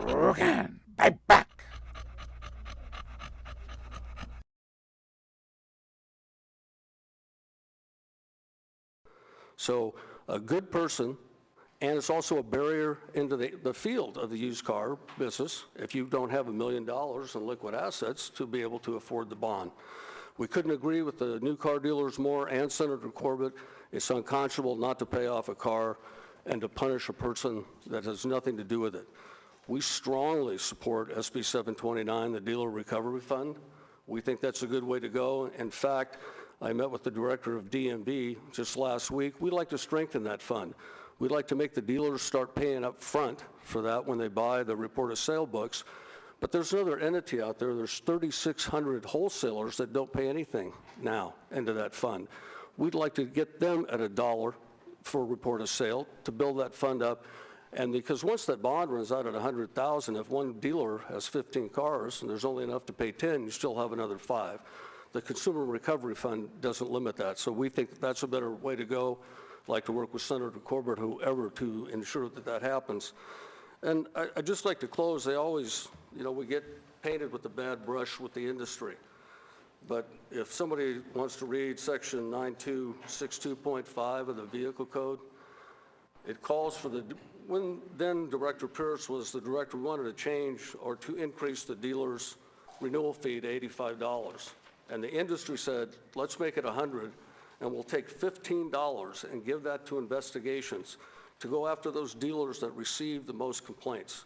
Rogan, be back. So a good person, and it's also a barrier into the field of the used car business if you don't have $1 million in liquid assets to be able to afford the bond. We couldn't agree with the new car dealers more and Senator Corbett. It's unconscionable not to pay off a car and to punish a person that has nothing to do with it. We strongly support SB 729, the Dealer Recovery Fund. We think that's a good way to go. In fact, I met with the director of DMV just last week. We'd like to strengthen that fund. We'd like to make the dealers start paying up front for that when they buy the report of sale books. But there's another entity out there. There's 3,600 wholesalers that don't pay anything now into that fund. We'd like to get them at $1 for a report of sale to build that fund up. And because once that bond runs out at $100,000, if one dealer has 15 cars and there's only enough to pay 10, you still have another 5. The Consumer Recovery Fund doesn't limit that. So we think that's a better way to go. I'd like to work with Senator Corbett, whoever, to ensure that that happens. And I'd just like to close. They always, we get painted with the bad brush with the industry. But if somebody wants to read section 9262.5 of the vehicle code, it calls for when then Director Pierce was the director, we wanted to change or to increase the dealer's renewal fee to $85. And the industry said, let's make it $100, and we'll take $15 and give that to investigations to go after those dealers that receive the most complaints.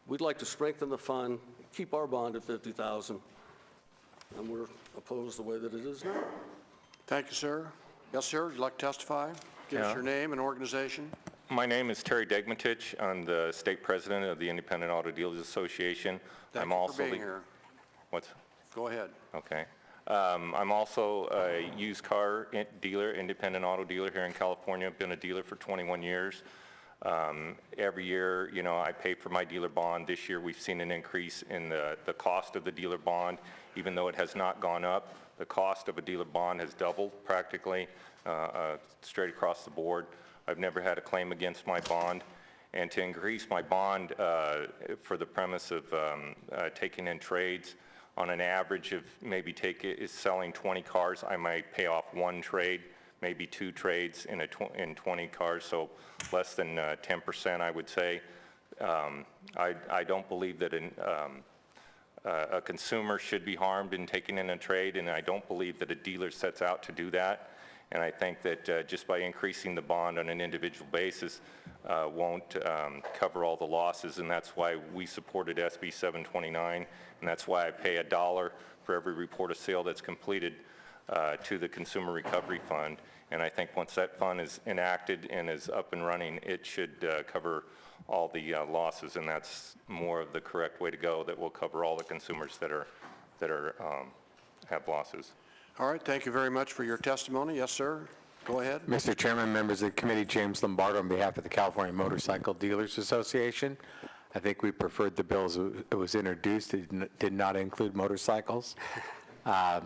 We'd like to strengthen the fund, keep our bond at $50,000, and we're opposed the way that it is now. Thank you, sir. Yes, sir. Would you like to testify? Give us your name and organization. My name is Terry Degmatich. I'm the state president of the Independent Auto Dealers Association. Thank you for being here. What's? Go ahead. Okay. I'm also a used car dealer, independent auto dealer here in California. I've been a dealer for 21 years. Every year, I pay for my dealer bond. This year, we've seen an increase in the cost of the dealer bond. Even though it has not gone up, the cost of a dealer bond has doubled practically straight across the board. I've never had a claim against my bond. And to increase my bond for the premise of taking in trades, on an average of maybe selling 20 cars, I might pay off 1 trade, maybe 2 trades in 20 cars, so less than 10%, I would say. I don't believe that a consumer should be harmed in taking in a trade, and I don't believe that a dealer sets out to do that. And I think that just by increasing the bond on an individual basis won't cover all the losses, and that's why we supported SB 729, and that's why I pay $1 for every report of sale that's completed to the Consumer Recovery Fund. And I think once that fund is enacted and is up and running, it should cover all the losses, and that's more of the correct way to go. That will cover all the consumers that have losses. All right. Thank you very much for your testimony. Yes, sir. Go ahead. Mr. Chairman, members of the committee, James Lombardo on behalf of the California Motorcycle Dealers Association. I think we preferred the bill as it was introduced. It did not include motorcycles. We're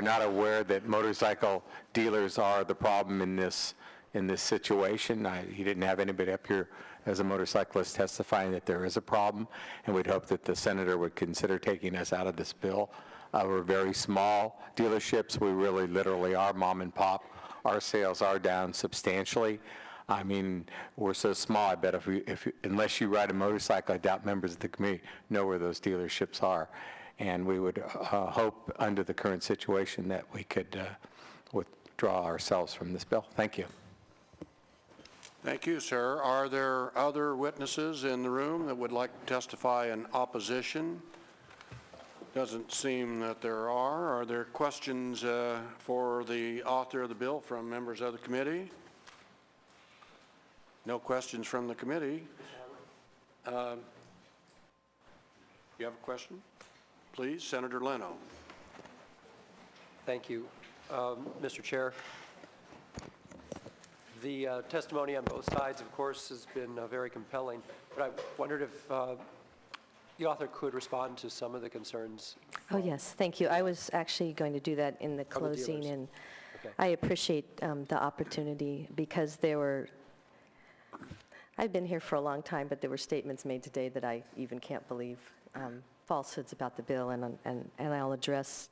not aware that motorcycle dealers are the problem in this situation. He didn't have anybody up here as a motorcyclist testifying that there is a problem, and we'd hope that the senator would consider taking us out of this bill. We're very small dealerships. We really literally are mom and pop. Our sales are down substantially. I mean, we're so small, I bet unless you ride a motorcycle, I doubt members of the committee know where those dealerships are. And we would hope under the current situation that we could withdraw ourselves from this bill. Thank you. Thank you, sir. Are there other witnesses in the room that would like to testify in opposition? Doesn't seem that there are. Are there questions for the author of the bill from members of the committee? No questions from the committee. You have a question? Please, Senator Leno. Thank you. Mr. Chair, the testimony on both sides, of course, has been very compelling, but I wondered if the author could respond to some of the concerns. Oh, yes, thank you. I was actually going to do that in the closing, and okay. I appreciate the opportunity because there were I've been here for a long time, but there were statements made today that I even can't believe, falsehoods about the bill, and I'll address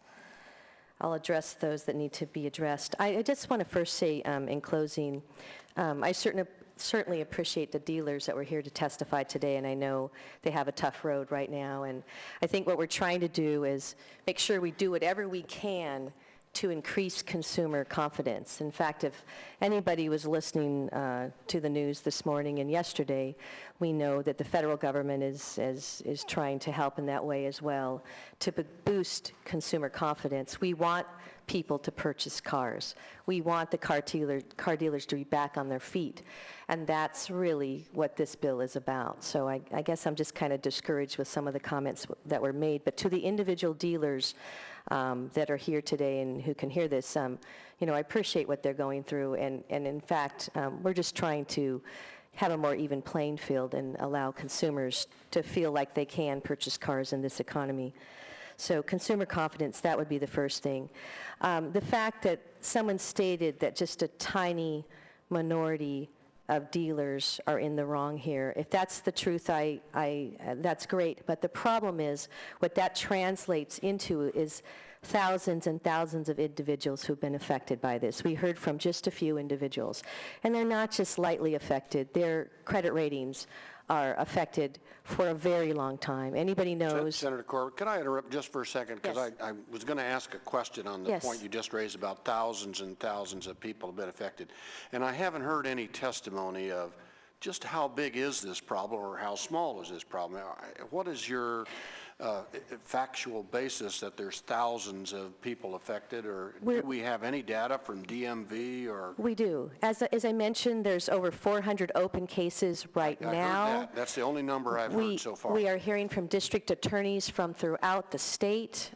those that need to be addressed. I just want to first say, in closing, I certainly appreciate the dealers that were here to testify today, and I know they have a tough road right now. And I think what we're trying to do is make sure we do whatever we can to increase consumer confidence. In fact, if anybody was listening to the news this morning and yesterday, we know that the federal government is trying to help in that way as well to boost consumer confidence. We want people to purchase cars. We want the car dealers to be back on their feet. And that's really what this bill is about. So I guess I'm just kind of discouraged with some of the comments that were made. But to the individual dealers that are here today and who can hear this, I appreciate what they're going through. And in fact, we're just trying to have a more even playing field and allow consumers to feel like they can purchase cars in this economy. So consumer confidence, that would be the first thing. The fact that someone stated that just a tiny minority of dealers are in the wrong here. If that's the truth, that's great. But the problem is, what that translates into is thousands and thousands of individuals who've been affected by this. We heard from just a few individuals. And they're not just lightly affected. Their credit ratings are affected for a very long time. Anybody knows? Senator Corbett, can I interrupt just for a second? Because Yes. I was going to ask a question on the Yes. point you just raised about thousands and thousands of people have been affected. And I haven't heard any testimony of just how big is this problem or how small is this problem. What is your factual basis that there's thousands of people affected, or do we have any data from DMV or? We do. As I mentioned, there's over 400 open cases right I now. heard that. That's the only number I've heard so far. We are hearing from district attorneys from throughout the state.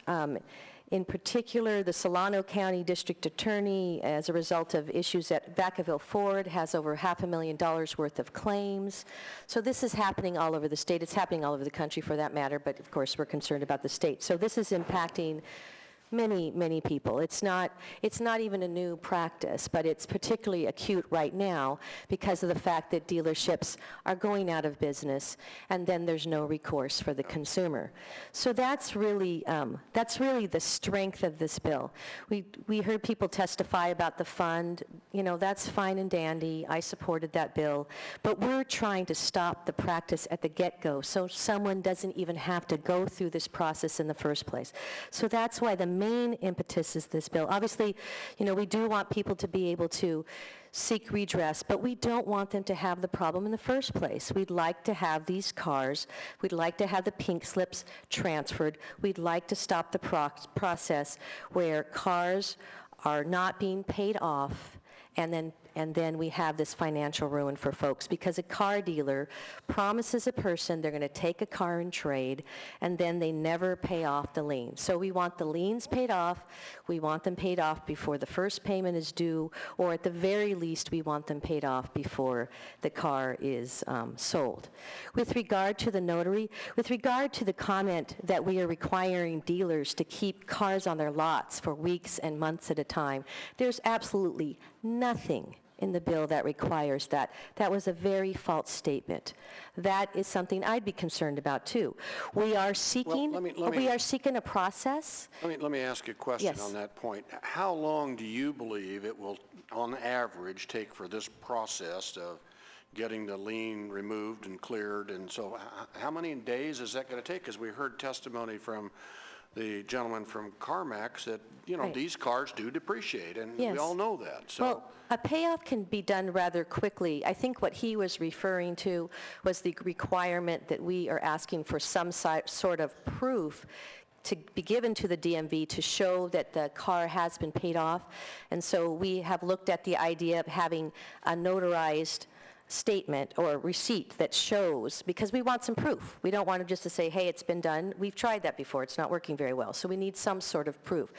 In particular, the Solano County District Attorney, as a result of issues at Vacaville Ford, has over $500,000 worth of claims. So this is happening all over the state. It's happening all over the country for that matter, but of course we're concerned about the state. So this is impacting many, many people. It's not even a new practice, but it's particularly acute right now because of the fact that dealerships are going out of business, and then there's no recourse for the consumer. So that's really the strength of this bill. We heard people testify about the fund. That's fine and dandy. I supported that bill, but we're trying to stop the practice at the get-go, so someone doesn't even have to go through this process in the first place. So that's why the main impetus is this bill. Obviously, we do want people to be able to seek redress, but we don't want them to have the problem in the first place. We'd like to have these cars, we'd like to have the pink slips transferred, we'd like to stop the process where cars are not being paid off, and then we have this financial ruin for folks, because a car dealer promises a person they're going to take a car in trade, and then they never pay off the lien. So we want the liens paid off. We want them paid off before the first payment is due, or at the very least, we want them paid off before the car is sold. With regard to the notary, with regard to the comment that we are requiring dealers to keep cars on their lots for weeks and months at a time, there's absolutely nothing in the bill that requires that. That was a very false statement. That is something I'd be concerned about too. We are seeking, we are seeking a process. Let me ask you a question Yes. on that point. How long do you believe it will, on average, take for this process of getting the lien removed and cleared? And so how many days is that going to take? Because we heard testimony from the gentleman from CarMax that, Right. these cars do depreciate, and Yes. we all know that. So. Well, a payoff can be done rather quickly. I think what he was referring to was the requirement that we are asking for some sort of proof to be given to the DMV to show that the car has been paid off. And so we have looked at the idea of having a notarized statement or receipt that shows, because we want some proof. We don't want them just to say, hey, it's been done. We've tried that before. It's not working very well. So we need some sort of proof.